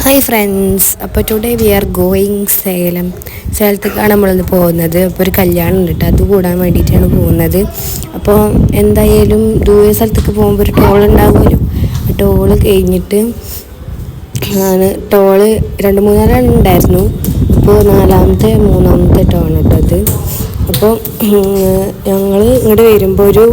Hi friends, അപ്പോൾ today we are going സേലത്തേക്കാണ് നമ്മളിന്ന് പോകുന്നത്. അപ്പോൾ ഒരു കല്യാണം ഉണ്ട് കേട്ടോ, അത് കൂടാൻ വേണ്ടിയിട്ടാണ് പോകുന്നത്. അപ്പോൾ എന്തായാലും ദൂരെ സ്ഥലത്തേക്ക് പോകുമ്പോൾ ഒരു ടോൾ ഉണ്ടാകുമല്ലോ. ആ ടോള് കഴിഞ്ഞിട്ട് ടോള് 2-3 ഉണ്ടായിരുന്നു. ഇപ്പോൾ മൂന്നാമത്തെ ടോൺ കേട്ടോ അത്. അപ്പോൾ ഞങ്ങൾ ഇങ്ങോട്ട് വരുമ്പോൾ ഒരു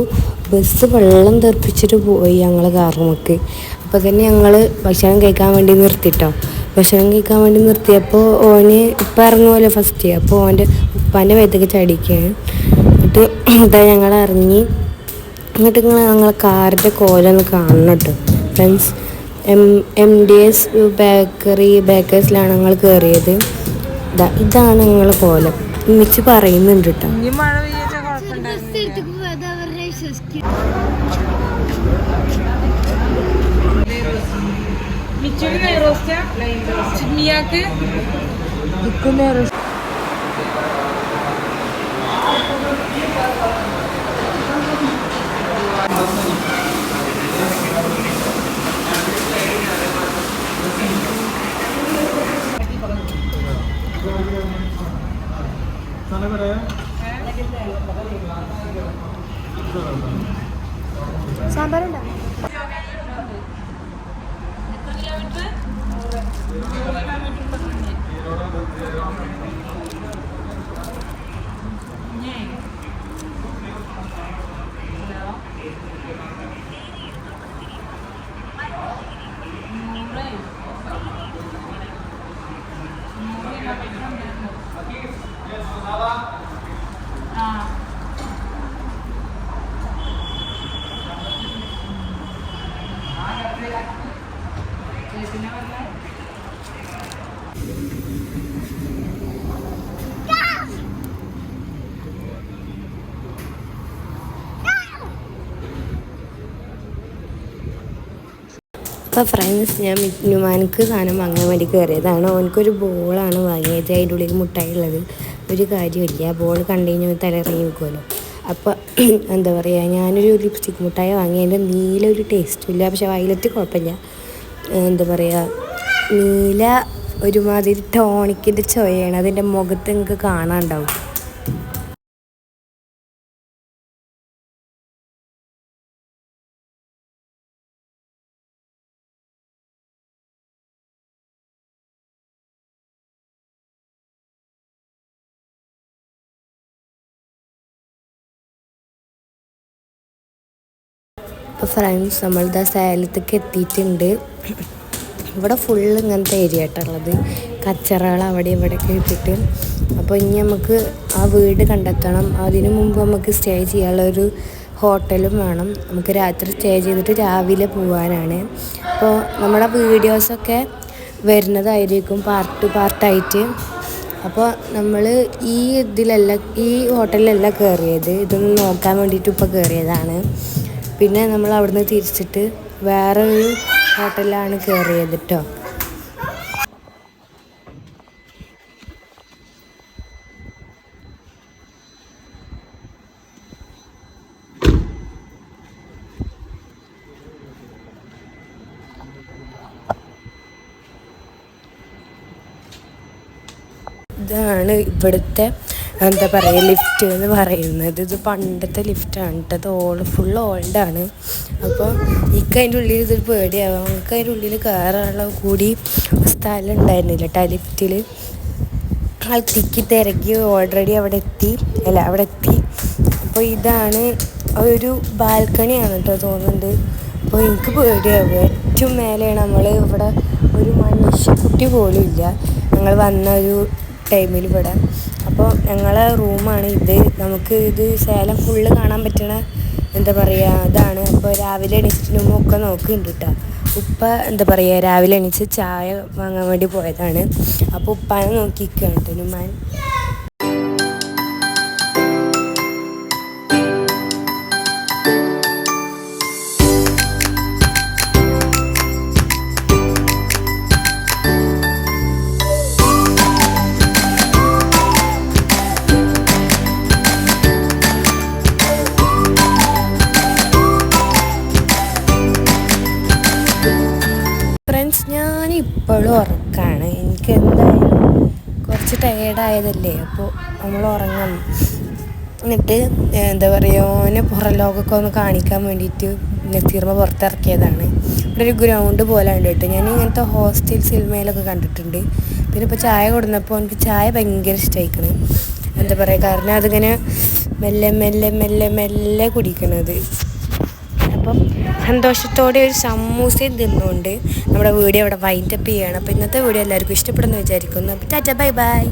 ബസ് വെള്ളം തെറിപ്പിച്ചിട്ട് പോയി ഞങ്ങൾ കാറുമൊക്കെ. അപ്പോൾ തന്നെ ഞങ്ങൾ ഭക്ഷണം കഴിക്കാൻ വേണ്ടി നിർത്തിട്ടോ. ഭക്ഷണം കഴിക്കാൻ വേണ്ടി നിർത്തിയപ്പോൾ ഓന് ഇപ്പം ഇറങ്ങുമല്ലോ ഫസ്റ്റ്. അപ്പോൾ ഓൻ്റെ ഉപ്പാൻ്റെ മേത്തേക്ക് ചടിക്കുകയാണ്. എന്നിട്ട് ഇതാ ഞങ്ങൾ ഇറങ്ങി. എന്നിട്ട് ഞങ്ങളെ കാറിൻ്റെ കോലൊന്ന് കാണണം കേട്ടോ ഫ്രണ്ട്സ്. MDS ബേക്കേഴ്സിലാണ് ഞങ്ങൾ കയറിയത്. ഇതാണ് ഞങ്ങൾ കോലം. മിച്ച് പറയുന്നുണ്ട് കേട്ടോ. സാമ്പാറുണ്ടോ? അപ്പോൾ ഫ്രണ്ട്സ്, ഞാൻ നുമാനക്ക് സാധനം വാങ്ങാൻ വേണ്ടി കയറിയതാണ്. ഓനക്കൊരു ബോളാണ് വാങ്ങിയത്. അതിൻ്റെ ഉള്ളിൽ മുട്ടായി ഉള്ളത്. ഒരു കാര്യമില്ല, ബോൾ കണ്ടു കഴിഞ്ഞാൽ തലയിറങ്ങി നിൽക്കുമല്ലോ. അപ്പോൾ എന്താ പറയുക, ഞാനൊരു ലിപ്സ്റ്റിക് മുട്ടായി വാങ്ങി. അതിൻ്റെ നീല ഒരു ടേസ്റ്റും ഇല്ല, പക്ഷേ വയലറ്റ് കുഴപ്പമില്ല. എന്താ പറയുക, നീല ഒരുമാതിരി ടോണിക്കിൻ്റെ ചൊവയാണ്. അതിൻ്റെ മുഖത്ത് നിങ്ങൾക്ക് കാണാനുണ്ടാവും. അപ്പോൾ ഫ്രണ്ട്സ്, നമ്മളിതാ സേലത്തേക്ക് എത്തിയിട്ടുണ്ട്. ഇവിടെ ഫുള്ള് ഇങ്ങനത്തെ ഏരിയ ആയിട്ടുള്ളത്. കച്ചറകൾ അവിടെ ഇവിടെയൊക്കെ ഇട്ടിട്ട്. അപ്പോൾ ഇനി നമുക്ക് ആ വീട് കണ്ടെത്തണം. അതിനു മുമ്പ് നമുക്ക് സ്റ്റേ ചെയ്യാനുള്ളൊരു ഹോട്ടലും വേണം. നമുക്ക് രാത്രി സ്റ്റേ ചെയ്തിട്ട് രാവിലെ പോകാനാണ്. അപ്പോൾ നമ്മുടെ വീഡിയോസൊക്കെ വരുന്നതായിരിക്കും പാർട്ടായിട്ട്. അപ്പോൾ നമ്മൾ ഈ ഹോട്ടലിലല്ല കയറിയത്. ഇതൊന്ന് നോക്കാൻ വേണ്ടിയിട്ട് ഇപ്പോൾ കയറിയതാണ്. പിന്നെ നമ്മൾ അവിടുന്ന് തിരിച്ചിട്ട് വേറൊരു ഹോട്ടലിലാണ് കയറിയത് കേട്ടോ. ഇതാണ് ഇവിടുത്തെ എന്താ പറയുക ലിഫ്റ്റ് എന്ന് പറയുന്നത്. ഇത് പണ്ടത്തെ ലിഫ്റ്റാണ് കേട്ടോ. അത് ഫുൾ ഓൾഡാണ്. അപ്പോൾ എനിക്ക് അതിൻ്റെ ഉള്ളിൽ ഇതൊരു പേടിയാവാം. നമുക്ക് അതിൻ്റെ ഉള്ളിൽ കയറാനുള്ള കൂടി സ്ഥലം ഉണ്ടായിരുന്നില്ല കേട്ടോ ലിഫ്റ്റിൽ. ആൾ തിരക്കി ഓൾറെഡി അവിടെ എത്തി. അപ്പോൾ ഇതാണ് ഒരു ബാൽക്കണിയാണ് കേട്ടോ തോന്നുന്നുണ്ട്. അപ്പോൾ എനിക്ക് പേടിയാവുക. ഏറ്റവും മേലെയാണ് നമ്മൾ. ഇവിടെ ഒരു മനുഷ്യക്കുട്ടി പോലും ഇല്ല ഞങ്ങൾ വന്ന ഒരു ടൈമിൽ ഇവിടെ. അപ്പോൾ ഞങ്ങളെ റൂമാണ് ഇത്. നമുക്ക് ഇത് സേലം ഫുള്ള് കാണാൻ പറ്റണ എന്താ പറയുക ഇതാണ്. അപ്പോൾ രാവിലെ എണീച്ചിട്ട് ഒക്കെ നോക്കുന്നുണ്ട് കേട്ടോ. ഉപ്പ എന്താ പറയുക രാവിലെ എണീച്ച് ചായ വാങ്ങാൻ വേണ്ടി പോയതാണ്. അപ്പോൾ ഉപ്പാനെ നോക്കിയിരിക്കുകയാണ് കേട്ടോ നുമാൻ. ഇപ്പോഴും ഉറക്കമാണ്. എനിക്ക് എന്തായാലും കുറച്ച് ടയേർഡായതല്ലേ, അപ്പോൾ നമ്മൾ ഉറങ്ങണം. എന്നിട്ട് എന്താ പറയുക, ഓനെ പുറം ലോകമൊക്കെ ഒന്ന് കാണിക്കാൻ വേണ്ടിയിട്ട് നസീർമ പുറത്തിറക്കിയതാണ്. ഇവിടെ ഒരു ഗ്രൗണ്ട് പോലെ ഉണ്ട് കേട്ടോ. ഞാൻ ഇങ്ങനത്തെ ഹോസ്റ്റൽ സിനിമയിലൊക്കെ കണ്ടിട്ടുണ്ട്. പിന്നെ ഇപ്പോൾ ചായ കൊടുന്നപ്പോൾ എനിക്ക് ചായ ഭയങ്കര ഇഷ്ടമായിക്കണ്. എന്താ പറയുക, കാരണം അതിങ്ങനെ മെല്ലെ മെല്ലെ മെല്ലെ മെല്ലെ കുടിക്കണത്. അപ്പം സന്തോഷത്തോടെ ഒരു സമൂസയും തിന്നുകൊണ്ട് നമ്മുടെ വീഡിയോ അവിടെ വൈൻഡപ്പ് ചെയ്യുകയാണ്. അപ്പോൾ ഇന്നത്തെ വീഡിയോ എല്ലാവർക്കും ഇഷ്ടപ്പെടുമെന്ന് വിചാരിക്കുന്നു. അപ്പോൾ ടാറ്റ, ബൈ ബൈ.